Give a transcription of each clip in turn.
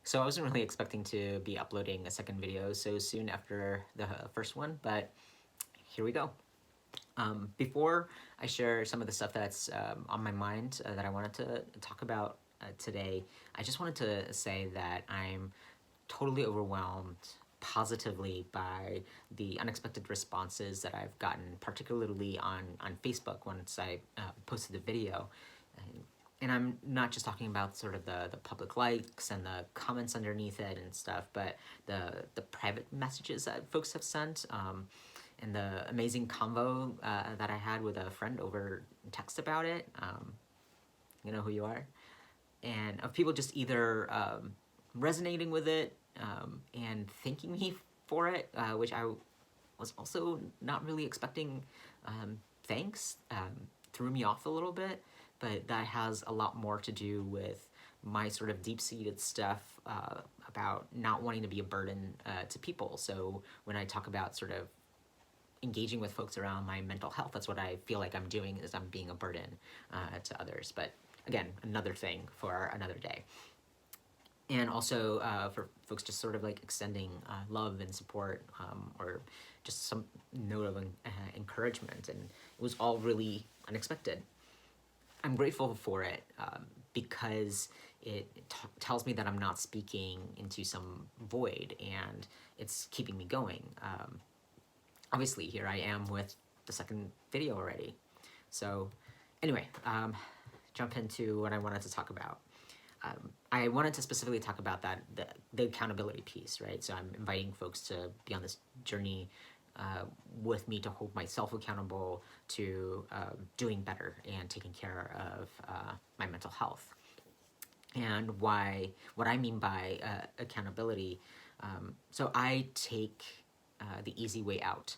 So I wasn't really expecting to be uploading a second video so soon after the first one, but here we go. Before I share some of the stuff that's on my mind that I wanted to talk about today, I just wanted to say that I'm totally overwhelmed positively by the unexpected responses that I've gotten, particularly on Facebook once I posted the video. And I'm not just talking about sort of the public likes and the comments underneath it and stuff, but the private messages that folks have sent, and the amazing convo that I had with a friend over text about it. You know who you are. And of people just either resonating with it and thanking me for it, which I was also not really expecting thanks, threw me off a little bit, but that has a lot more to do with my sort of deep-seated stuff about not wanting to be a burden to people. So when I talk about sort of engaging with folks around my mental health, that's what I feel like I'm doing, is I'm being a burden to others. But again, another thing for another day. And also for folks just sort of like extending love and support, or just some note of encouragement. And it was all really unexpected. I'm grateful for it because it tells me that I'm not speaking into some void, and it's keeping me going. Obviously, here I am with the second video already. So anyway, jump into what I wanted to talk about. I wanted to specifically talk about the accountability piece, right? So I'm inviting folks to be on this journey with me to hold myself accountable to doing better and taking care of my mental health. And what I mean by accountability, so I take the easy way out.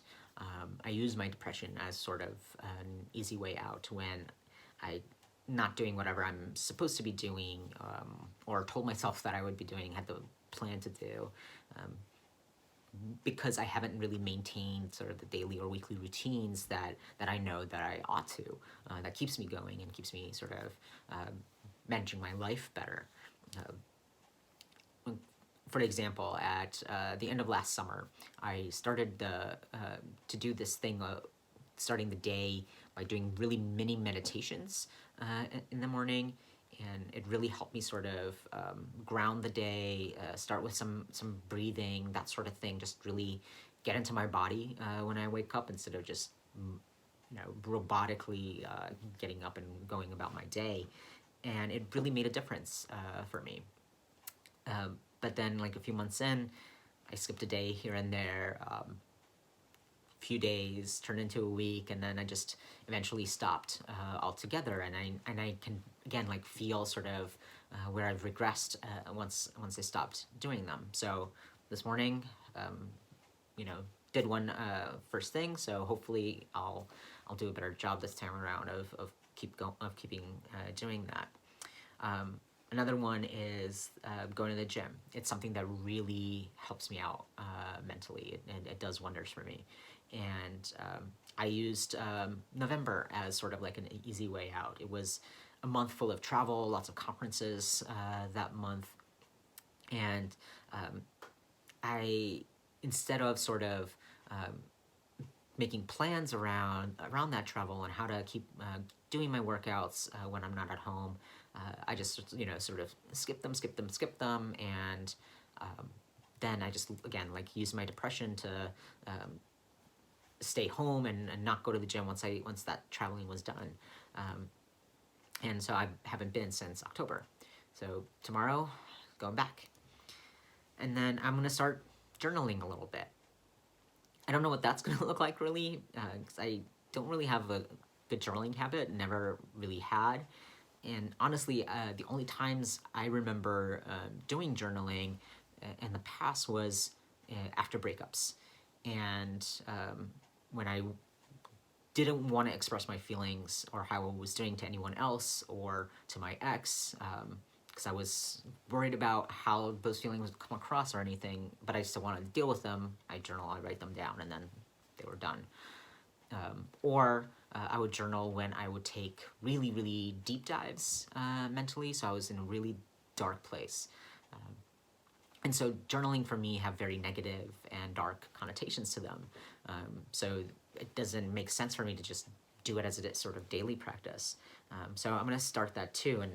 I use my depression as sort of an easy way out when I not doing whatever I'm supposed to be doing, or told myself that I would be doing, had the plan to do, because I haven't really maintained sort of the daily or weekly routines that I know that I ought to, that keeps me going and keeps me sort of managing my life better. For example, at the end of last summer, I started to do this thing, starting the day by doing really mini meditations in the morning, and it really helped me sort of ground the day, start with some breathing, that sort of thing, just really get into my body when I wake up, instead of just robotically getting up and going about my day. And it really made a difference for me. But then, like a few months in, I skipped a day here and there. Few days turned into a week, and then I just eventually stopped altogether. And I can again like feel sort of where I've regressed once I stopped doing them. So this morning, did one first thing. So hopefully I'll do a better job this time around of keeping doing that. Another one is going to the gym. It's something that really helps me out mentally, and it does wonders for me. And I used November as sort of like an easy way out. It was a month full of travel, lots of conferences that month. And I, instead of sort of making plans around that travel and how to keep doing my workouts when I'm not at home, I just sort of skip them, and then I just again like use my depression to stay home and not go to the gym once that traveling was done. And so I haven't been since October. So tomorrow, going back. And then I'm gonna start journaling a little bit. I don't know what that's gonna look like really, because I don't really have a good journaling habit, never really had. And honestly, the only times I remember doing journaling in the past was after breakups. And when I didn't want to express my feelings or how I was doing to anyone else or to my ex, because I was worried about how those feelings would come across or anything, but I still wanted to deal with them. I journal, I write them down, and then they were done. Or I would journal when I would take really, really deep dives mentally, so I was in a really dark place. And so journaling for me have very negative and dark connotations to them. So it doesn't make sense for me to just do it as a sort of daily practice. So I'm going to start that too. And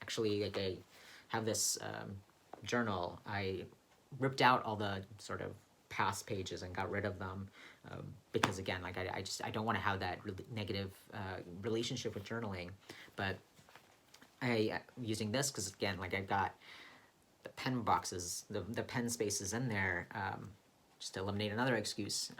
actually, like, I have this journal. I ripped out all the sort of past pages and got rid of them, because again, like, I don't want to have that really negative relationship with journaling. But using this because, again, like, I've got the pen boxes, the pen spaces in there, just to eliminate another excuse.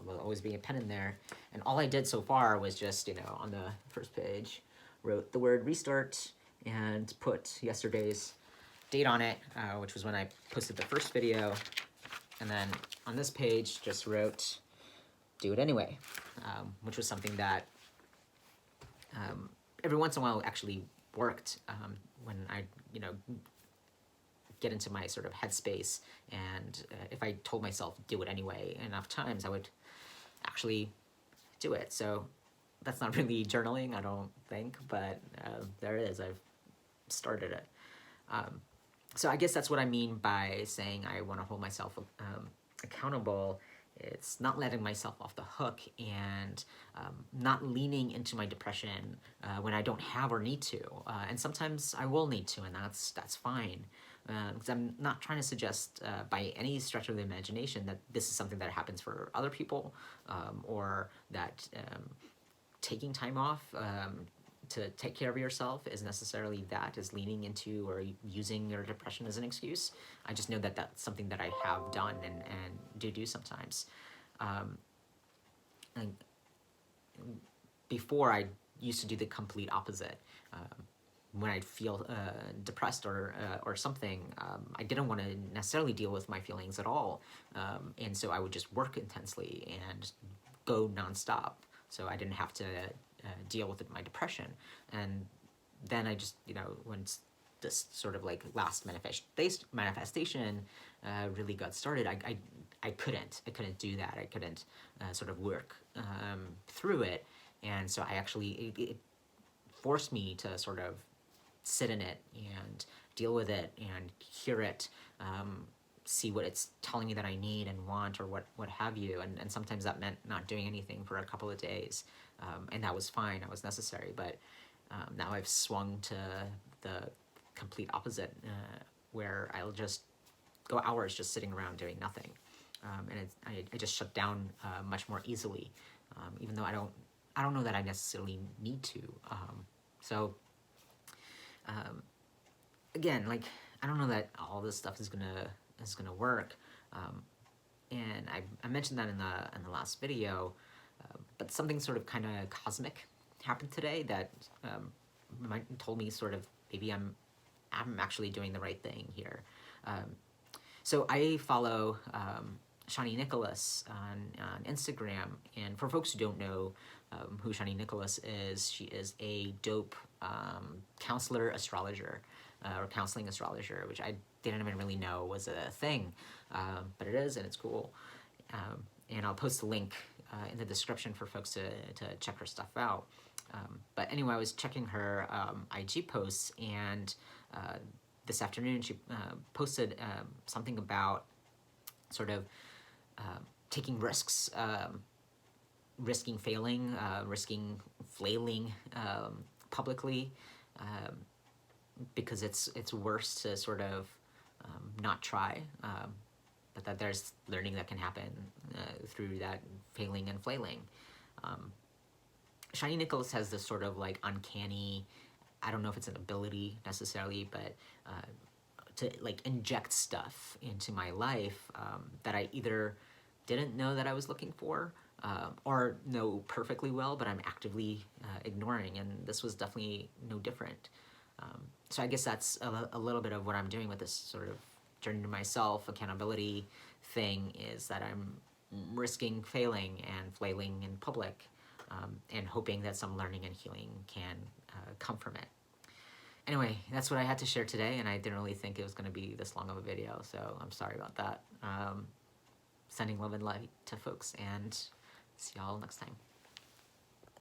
There'll always be a pen in there. And all I did so far was just, on the first page, wrote the word restart and put yesterday's date on it, which was when I posted the first video. And then on this page, just wrote, do it anyway, which was something that every once in a while actually worked, when I, get into my sort of headspace. And if I told myself do it anyway enough times, I would actually do it. So that's not really journaling, I don't think, but there it is. I've started it. So I guess that's what I mean by saying I want to hold myself accountable. It's not letting myself off the hook, and not leaning into my depression when I don't have or need to. And sometimes I will need to, and that's fine. Because I'm not trying to suggest by any stretch of the imagination that this is something that happens for other people, or that taking time off to take care of yourself is necessarily is leaning into or using your depression as an excuse. I just know that that's something that I have done and do sometimes. And before, I used to do the complete opposite. When I'd feel depressed or something, I didn't want to necessarily deal with my feelings at all. And so I would just work intensely and go nonstop, so I didn't have to deal with my depression. And then I just, when this sort of like last manifestation really got started, I couldn't do that. I couldn't sort of work through it. And so I actually, it forced me to sort of sit in it and deal with it and hear it, see what it's telling me that I need and want, or what have you. And sometimes that meant not doing anything for a couple of days, and that was fine, that was necessary. But now I've swung to the complete opposite, where I'll just go hours just sitting around doing nothing, and I just shut down much more easily, even though I don't know that I necessarily need to. So again, like, I don't know that all this stuff is gonna work, and I mentioned that in the last video, but something sort of kind of cosmic happened today that told me sort of maybe I'm actually doing the right thing here. So I follow Shani Nicholas on Instagram, and for folks who don't know who Shani Nicholas is, she is a dope counselor astrologer, or counseling astrologer, which I didn't even really know was a thing, but it is, and it's cool. And I'll post a link in the description for folks to check her stuff out. But anyway, I was checking her IG posts, and this afternoon she posted something about sort of taking risks, risking failing, risking flailing publicly, because it's worse to sort of not try, but that there's learning that can happen through that failing and flailing. Shani Nicholas has this sort of like uncanny, I don't know if it's an ability necessarily, but to like inject stuff into my life that I either didn't know that I was looking for, or know perfectly well, but I'm actively ignoring, and this was definitely no different. So I guess that's a little bit of what I'm doing with this sort of journey to myself, accountability thing, is that I'm risking failing and flailing in public, and hoping that some learning and healing can come from it. Anyway, that's what I had to share today, and I didn't really think it was going to be this long of a video, so I'm sorry about that. Sending love and light to folks, and see y'all next time.